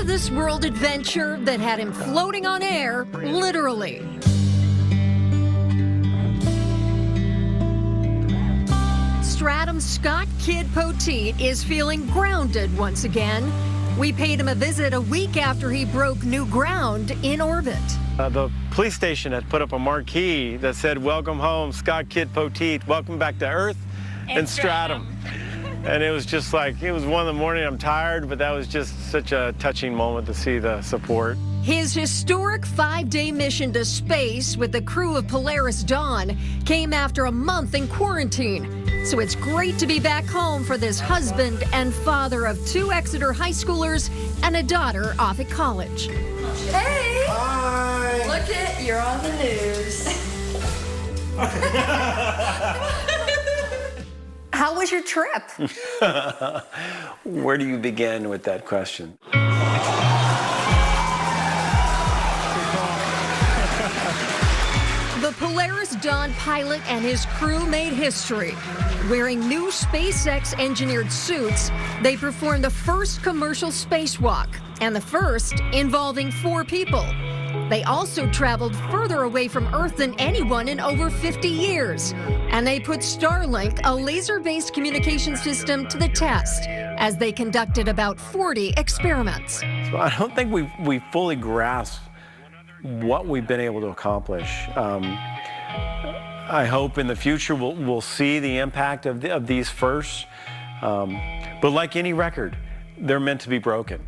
out-of-this-world adventure that had him floating on air, literally. Stratum's Scott Kidd Poteet is feeling grounded once again. We paid him a visit a week after he broke new ground in orbit. The police station had put up a marquee that said, "Welcome home, Scott Kidd Poteet. Welcome back to Earth and Stratum." And it was just like, it was 1 in the morning, I'm tired, but that was just such a touching moment to see the support. His historic 5-day mission to space with the crew of Polaris Dawn came after a month in quarantine. So it's great to be back home for this husband and father of 2 Exeter high schoolers and a daughter off at college. Hey! Hi! Look it, you're on the news. How was your trip? Where do you begin with that question? The Polaris Dawn pilot and his crew made history. Wearing new SpaceX-engineered suits, they performed the first commercial spacewalk, and the first involving 4 people. They also traveled further away from Earth than anyone in over 50 years. And they put Starlink, a laser-based communication system, to the test as they conducted about 40 experiments. So I don't think we fully grasp what we've been able to accomplish. I hope in the future we'll see the impact of these firsts. But like any record, they're meant to be broken.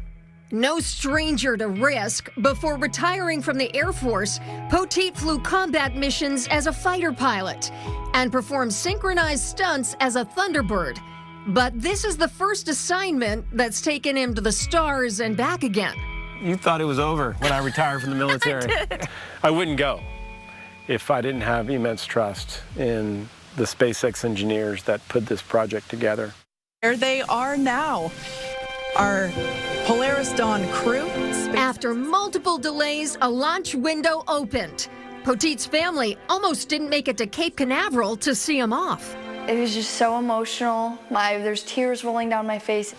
No stranger to risk. Before retiring from the Air Force, Poteet flew combat missions as a fighter pilot and performed synchronized stunts as a Thunderbird. But this is the first assignment that's taken him to the stars and back again. You thought it was over when I retired from the military. I wouldn't go if I didn't have immense trust in the SpaceX engineers that put this project together. There they are now. Our Polaris Dawn crew. After multiple delays, a launch window opened. Poteet's family almost didn't make it to Cape Canaveral to see him off. It was just so emotional. There's tears rolling down my face.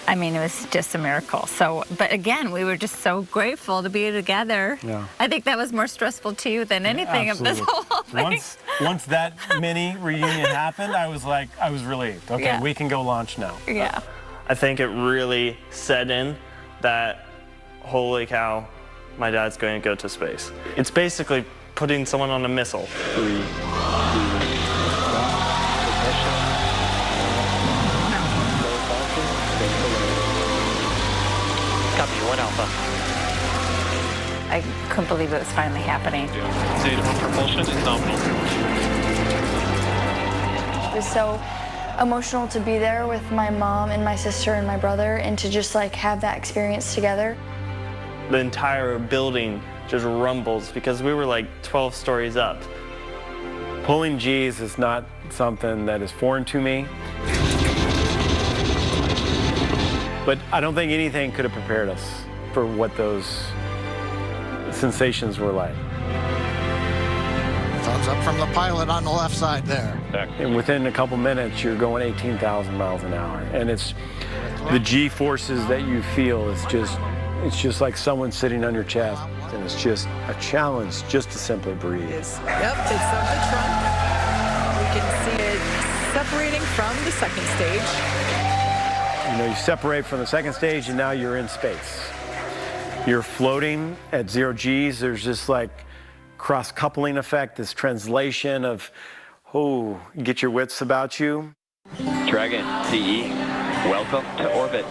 I mean, it was just a miracle. So, but again, we were just so grateful to be together. Yeah. I think that was more stressful to you than anything of this whole thing. Once that mini reunion happened, I was relieved. Okay, Yeah. we can go launch now. Yeah. I think it really set in that, holy cow, my dad's going to go to space. It's basically putting someone on a missile. 3, 2, 1, Copy, 1 Alpha. I couldn't believe it was finally happening. Zeta 1 propulsion is nominal. It was so emotional to be there with my mom and my sister and my brother and to just like have that experience together. The entire building just rumbles because we were like 12 stories up. Pulling G's is not something that is foreign to me. But I don't think anything could have prepared us for what those sensations were like. Thumbs up from the pilot on the left side there. And within a couple minutes, you're going 18,000 miles an hour. And it's the G forces that you feel. It's just like someone sitting on your chest. And it's just a challenge just to simply breathe. Yep, it's on the trunk. We can see it separating from the second stage. You know, you separate from the second stage and now you're in space. You're floating at 0 Gs. There's this like cross-coupling effect, this translation of, oh, get your wits about you. Dragon, CE, welcome to orbit.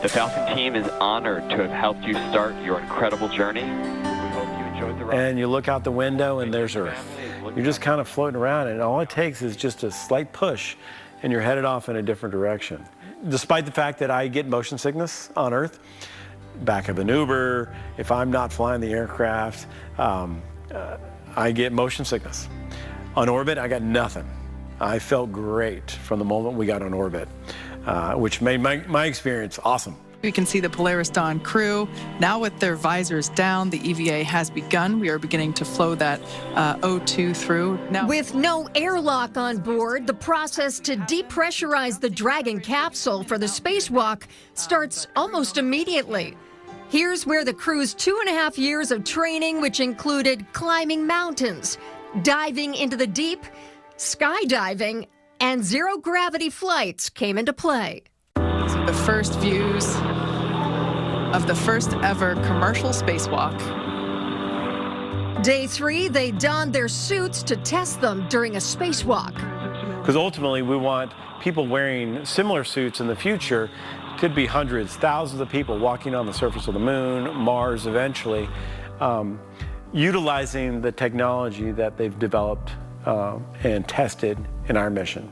The Falcon team is honored to have helped you start your incredible journey. We hope you enjoyed the ride. And you look out the window and there's Earth. You're just kind of floating around and all it takes is just a slight push and you're headed off in a different direction. Despite the fact that I get motion sickness on Earth, back of an Uber, if I'm not flying the aircraft, I get motion sickness. On orbit, I got nothing. I felt great from the moment we got on orbit, which made my experience awesome. We can see the Polaris Dawn crew now with their visors down. The EVA has begun. We are beginning to flow that O2 through. Now, with no airlock on board, the process to depressurize the Dragon capsule for the spacewalk starts almost immediately. Here's where the crew's 2.5 years of training, which included climbing mountains, diving into the deep, skydiving, and zero-gravity flights came into play. The first views of the first ever commercial spacewalk. Day 3, they donned their suits to test them during a spacewalk. Because ultimately we want people wearing similar suits in the future. Could be hundreds, thousands of people walking on the surface of the moon, Mars eventually, utilizing the technology that they've developed and tested in our mission.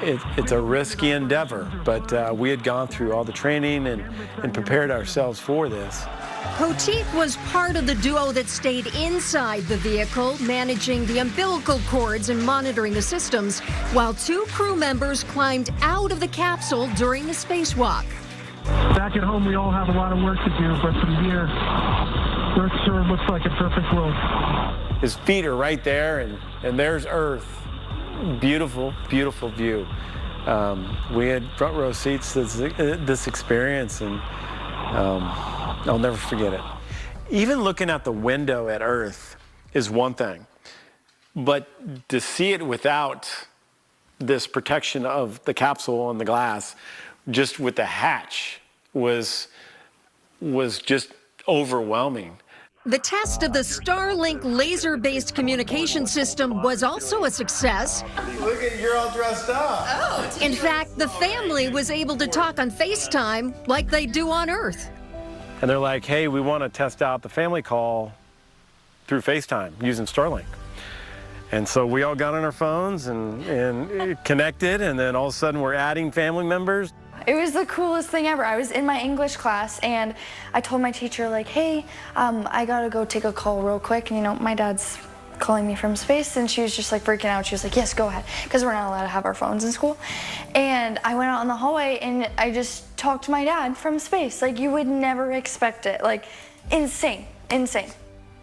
It's a risky endeavor, but we had gone through all the training and prepared ourselves for this. Poteet was part of the duo that stayed inside the vehicle, managing the umbilical cords and monitoring the systems, while 2 crew members climbed out of the capsule during the spacewalk. Back at home, we all have a lot of work to do, but from here, Earth sure looks like a perfect world. His feet are right there, and there's Earth. Beautiful, beautiful view. We had front row seats to this experience, and I'll never forget it. Even looking out the window at Earth is one thing, but to see it without this protection of the capsule and the glass, just with the hatch, was just overwhelming. The test of the Starlink laser-based communication system was also a success. Look at, you're all dressed up. In fact, the family was able to talk on FaceTime like they do on Earth. And they're like, hey, we want to test out the family call through FaceTime using Starlink. And so we all got on our phones and connected, and then all of a sudden we're adding family members. It was the coolest thing ever. I was in my English class and I told my teacher, like, hey, I gotta go take a call real quick. And you know, my dad's calling me from space, and she was just like freaking out. She was like, yes, go ahead, because we're not allowed to have our phones in school. And I went out in the hallway and I just talked to my dad from space. Like, you would never expect it. Like, insane, insane.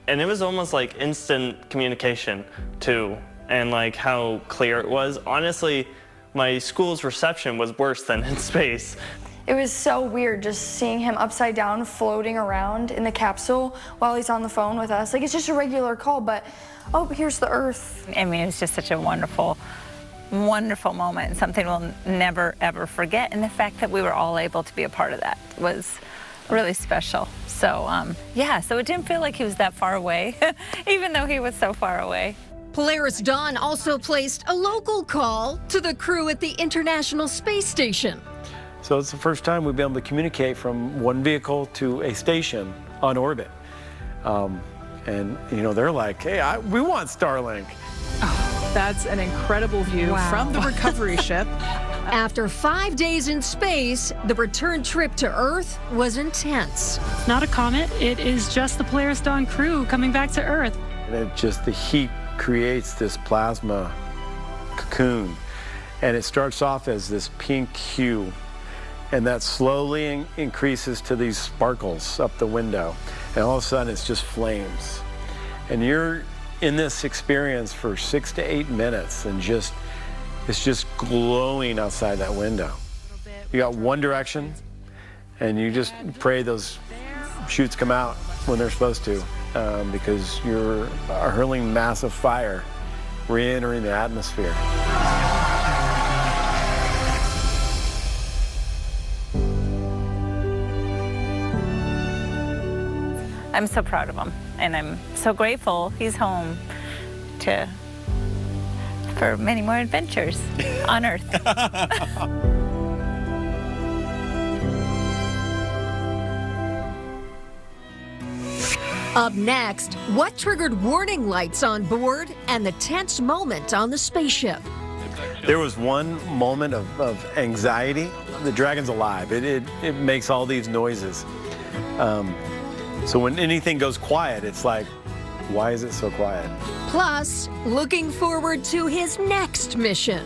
And it was almost like instant communication too, and like how clear it was. Honestly, my school's reception was worse than in space. It was so weird just seeing him upside down floating around in the capsule while he's on the phone with us. Like, it's just a regular call, but oh, here's the Earth. I mean, it was just such a wonderful, wonderful moment, and something we'll never, ever forget. And the fact that we were all able to be a part of that was really special. So, yeah, so it didn't feel like he was that far away, even though he was so far away. Polaris Dawn also placed a local call to the crew at the International Space Station. So it's the first time we've been able to communicate from one vehicle to a station on orbit. And, you know, they're like, hey, we want Starlink. Oh, that's an incredible view from the recovery ship. After 5 days in space, the return trip to Earth was intense. It's not a comet, it is just the Polaris Dawn crew coming back to Earth. And it just, the heat creates this plasma cocoon. And it starts off as this pink hue. And that slowly increases to these sparkles up the window. And all of a sudden it's just flames. And you're in this experience for 6 to 8 minutes and it's just glowing outside that window. You got one direction and you just pray those chutes come out when they're supposed to, because you're hurling massive fire re-entering the atmosphere. I'm so proud of him, and I'm so grateful he's home for many more adventures on Earth. Up next, what triggered warning lights on board and the tense moment on the spaceship. There was one moment of anxiety. The Dragon's alive. It makes all these noises. So when anything goes quiet, it's like, why is it so quiet? Plus, looking forward to his next mission.